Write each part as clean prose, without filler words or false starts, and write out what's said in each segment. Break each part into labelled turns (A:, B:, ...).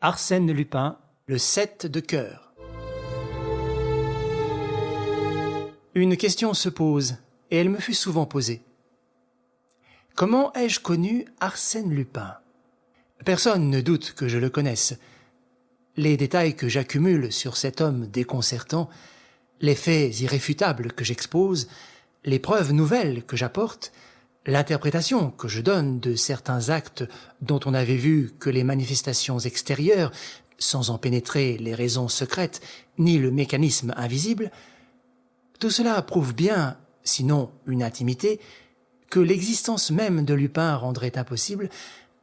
A: Arsène Lupin, le 7 de cœur. Une question se pose, et elle me fut souvent posée. Comment ai-je connu Arsène Lupin ? Personne ne doute que je le connaisse. Les détails que j'accumule sur cet homme déconcertant, les faits irréfutables que j'expose, les preuves nouvelles que j'apporte, l'interprétation que je donne de certains actes dont on n'avait vu que les manifestations extérieures, sans en pénétrer les raisons secrètes ni le mécanisme invisible, tout cela prouve bien, sinon une intimité, que l'existence même de Lupin rendrait impossible,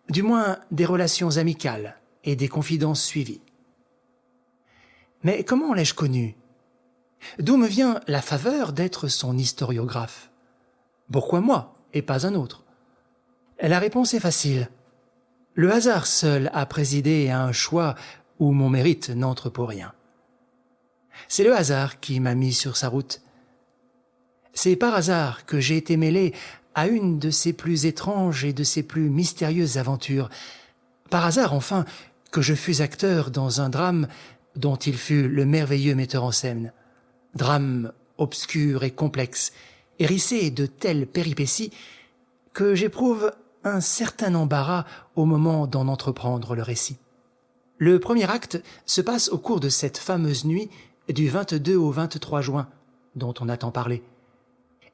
A: du moins des relations amicales et des confidences suivies. Mais comment l'ai-je connu ? D'où me vient la faveur d'être son historiographe ? Pourquoi moi et pas un autre ? La réponse est facile. Le hasard seul a présidé à un choix où mon mérite n'entre pour rien. C'est le hasard qui m'a mis sur sa route. C'est par hasard que j'ai été mêlé à une de ses plus étranges et de ses plus mystérieuses aventures. Par hasard, enfin, que je fus acteur dans un drame dont il fut le merveilleux metteur en scène. Drame obscur et complexe, hérissé de telles péripéties que j'éprouve un certain embarras au moment d'en entreprendre le récit. Le premier acte se passe au cours de cette fameuse nuit du 22 au 23 juin, dont on a tant parlé.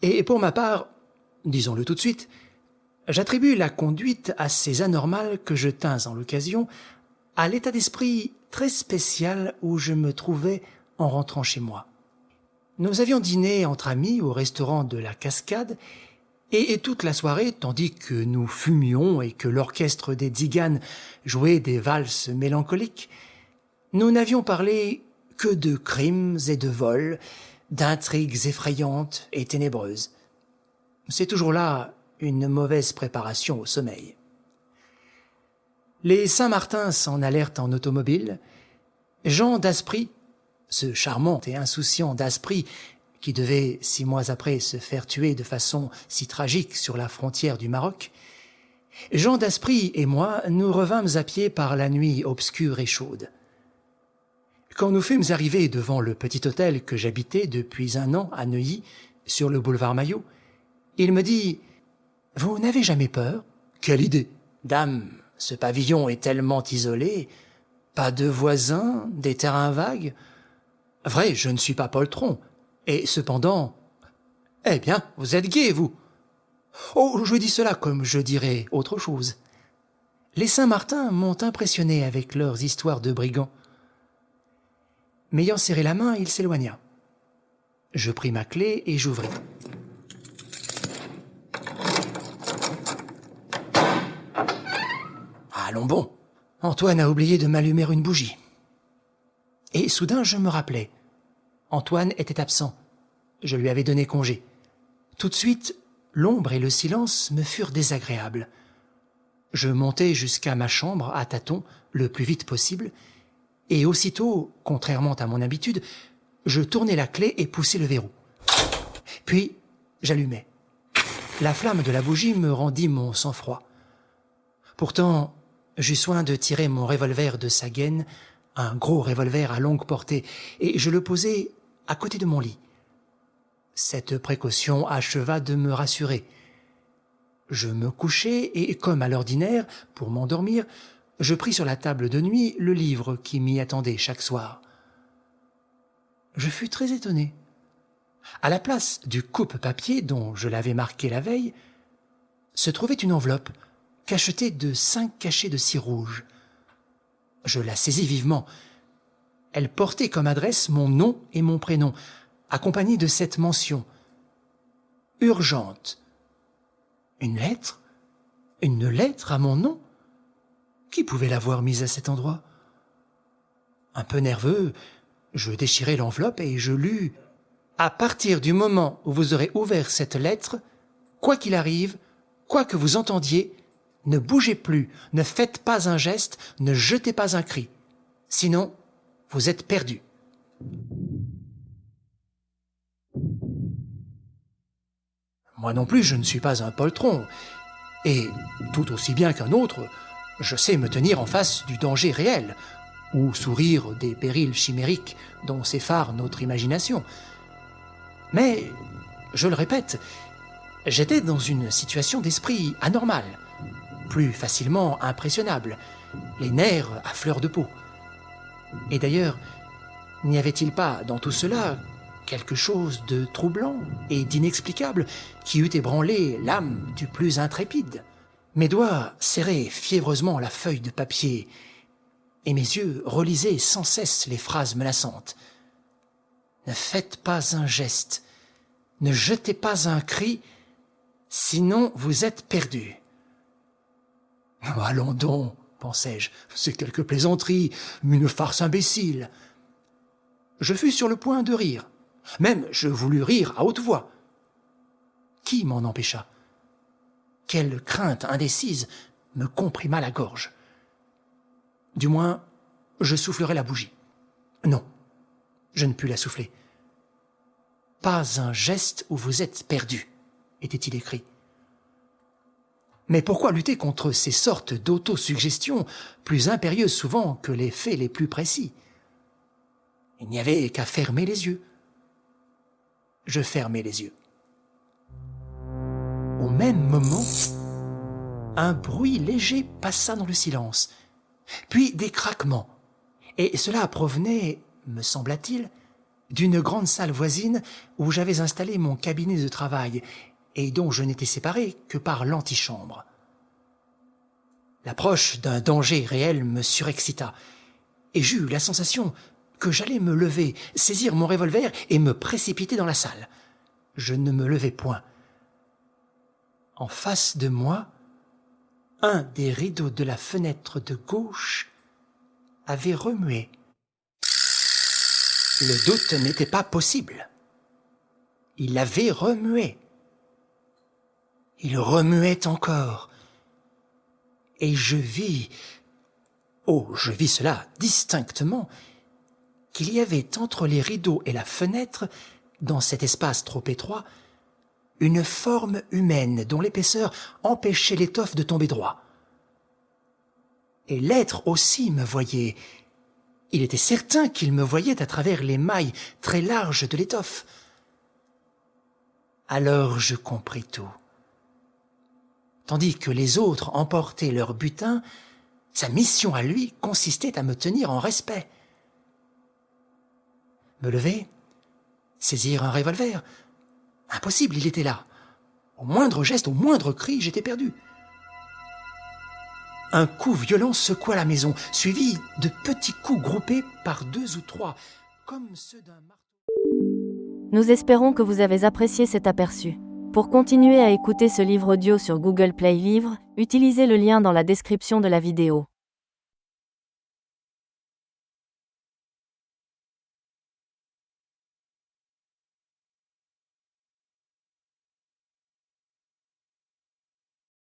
A: Et pour ma part, disons-le tout de suite, j'attribue la conduite assez anormale que je tins en l'occasion à l'état d'esprit très spécial où je me trouvais en rentrant chez moi. Nous avions dîné entre amis au restaurant de la Cascade et toute la soirée, tandis que nous fumions et que l'orchestre des Tziganes jouait des valses mélancoliques, nous n'avions parlé que de crimes et de vols, d'intrigues effrayantes et ténébreuses. C'est toujours là une mauvaise préparation au sommeil. Les Saint-Martin s'en allèrent en automobile. Jean d'Aspry, ce charmant et insouciant d'Aspry, qui devait 6 mois après se faire tuer de façon si tragique sur la frontière du Maroc, Jean d'Aspry et moi nous revînmes à pied par la nuit obscure et chaude. Quand nous fûmes arrivés devant le petit hôtel que j'habitais depuis 1 an à Neuilly, sur le boulevard Maillot, il me dit « Vous n'avez jamais peur ?»« Quelle idée !»« Dame, ce pavillon est tellement isolé, pas de voisins, des terrains vagues. Vrai, je ne suis pas poltron. Et cependant... Eh bien, vous êtes gai, vous. Oh, je dis cela comme je dirais autre chose. Les Saint-Martin m'ont impressionné avec leurs histoires de brigands. M'ayant serré la main, il s'éloigna. Je pris ma clé et j'ouvris. Allons bon, Antoine a oublié de m'allumer une bougie. Et soudain, je me rappelai. Antoine était absent. Je lui avais donné congé. Tout de suite, l'ombre et le silence me furent désagréables. Je montai jusqu'à ma chambre à tâtons, le plus vite possible, et aussitôt, contrairement à mon habitude, je tournai la clé et poussai le verrou. Puis, j'allumai. La flamme de la bougie me rendit mon sang-froid. Pourtant, j'eus soin de tirer mon revolver de sa gaine, un gros revolver à longue portée, et je le posai à côté de mon lit. Cette précaution acheva de me rassurer. Je me couchai et, comme à l'ordinaire, pour m'endormir, je pris sur la table de nuit le livre qui m'y attendait chaque soir. Je fus très étonné. À la place du coupe-papier dont je l'avais marqué la veille, se trouvait une enveloppe cachetée de 5 cachets de cire rouge. Je la saisis vivement. Elle portait comme adresse mon nom et mon prénom, accompagnée de cette mention. Urgente. Une lettre ? Une lettre à mon nom ? Qui pouvait l'avoir mise à cet endroit ? Un peu nerveux, je déchirai l'enveloppe et je lus « À partir du moment où vous aurez ouvert cette lettre, quoi qu'il arrive, quoi que vous entendiez, ne bougez plus, ne faites pas un geste, ne jetez pas un cri. Sinon, vous êtes perdu. » Moi non plus, je ne suis pas un poltron, et tout aussi bien qu'un autre, Je sais me tenir en face du danger réel, ou sourire des périls chimériques dont s'effare notre imagination. Mais, je le répète, j'étais dans une situation d'esprit anormale, plus facilement impressionnable, les nerfs à fleur de peau. Et d'ailleurs, n'y avait-il pas dans tout cela quelque chose de troublant et d'inexplicable qui eût ébranlé l'âme du plus intrépide? Mes doigts serraient fiévreusement la feuille de papier et mes yeux relisaient sans cesse les phrases menaçantes. Ne faites pas un geste, ne jetez pas un cri, sinon vous êtes perdu. Allons donc, pensai-je, c'est quelque plaisanterie, une farce imbécile. Je fus sur le point de rire. Même je voulus rire à haute voix. Qui m'en empêcha? Quelle crainte indécise me comprima la gorge. Du moins, je soufflerai la bougie. Non, je ne pus la souffler. Pas un geste où vous êtes perdu, était-il écrit. Mais pourquoi lutter contre ces sortes d'autosuggestions, plus impérieuses souvent que les faits les plus précis? Il n'y avait qu'à fermer les yeux. Je fermai les yeux. Au même moment, un bruit léger passa dans le silence, puis des craquements, et cela provenait, me sembla-t-il, d'une grande salle voisine où j'avais installé mon cabinet de travail et dont je n'étais séparé que par l'antichambre. L'approche d'un danger réel me surexcita, et j'eus la sensation que j'allais me lever, saisir mon revolver et me précipiter dans la salle. Je ne me levai point. En face de moi, un des rideaux de la fenêtre de gauche avait remué. Le doute n'était pas possible. Il avait remué. Il remuait encore. Et je vis cela distinctement, qu'il y avait entre les rideaux et la fenêtre, dans cet espace trop étroit, une forme humaine dont l'épaisseur empêchait l'étoffe de tomber droit. Et l'être aussi me voyait. Il était certain qu'il me voyait à travers les mailles très larges de l'étoffe. Alors je compris tout. Tandis que les autres emportaient leur butin, sa mission à lui consistait à me tenir en respect. Me lever, saisir un revolver, impossible, il était là. Au moindre geste, au moindre cri, j'étais perdu. Un coup violent secoua la maison, suivi de petits coups groupés par 2 ou 3, comme ceux d'un marteau.
B: Nous espérons que vous avez apprécié cet aperçu. Pour continuer à écouter ce livre audio sur Google Play Livres, utilisez le lien dans la description de la vidéo.